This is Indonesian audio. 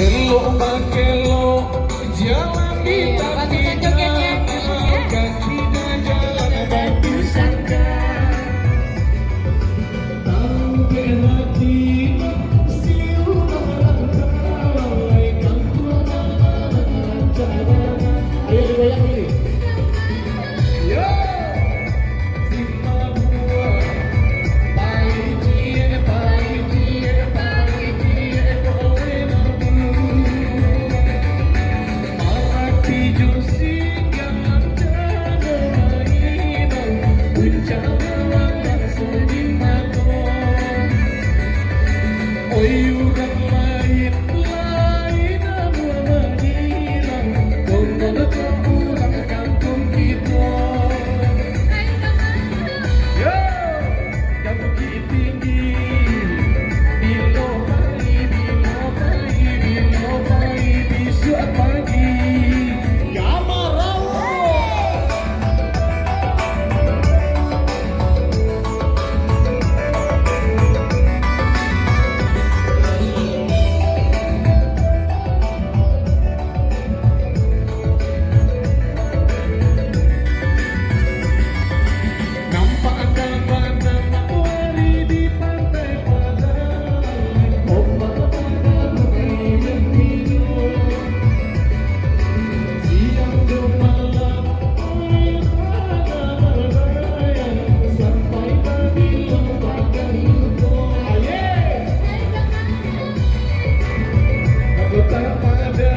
Gelok jalan di kakinya, kakinya jalan batu sangka. Sampai hati siu lalai kampung cadangan. Ayo digoyang ini. Yo, cinta buah, pahit dia, pahit dia, pahit dia, boleh mampu. Arati josi jangan terlalu bencana yang sedih mako. Oyukan lain lain mengira, kau pulang kampung kita. Yo, yang bukit tinggi, bilo pai bisu pagi. Gamarawo. Nampak gambar matahari di pantai Padang, ombak pada bukit tidur. Siang ke malam, air pada berbayang, sampai pagi lembaga lupa. Aye, aku tak pada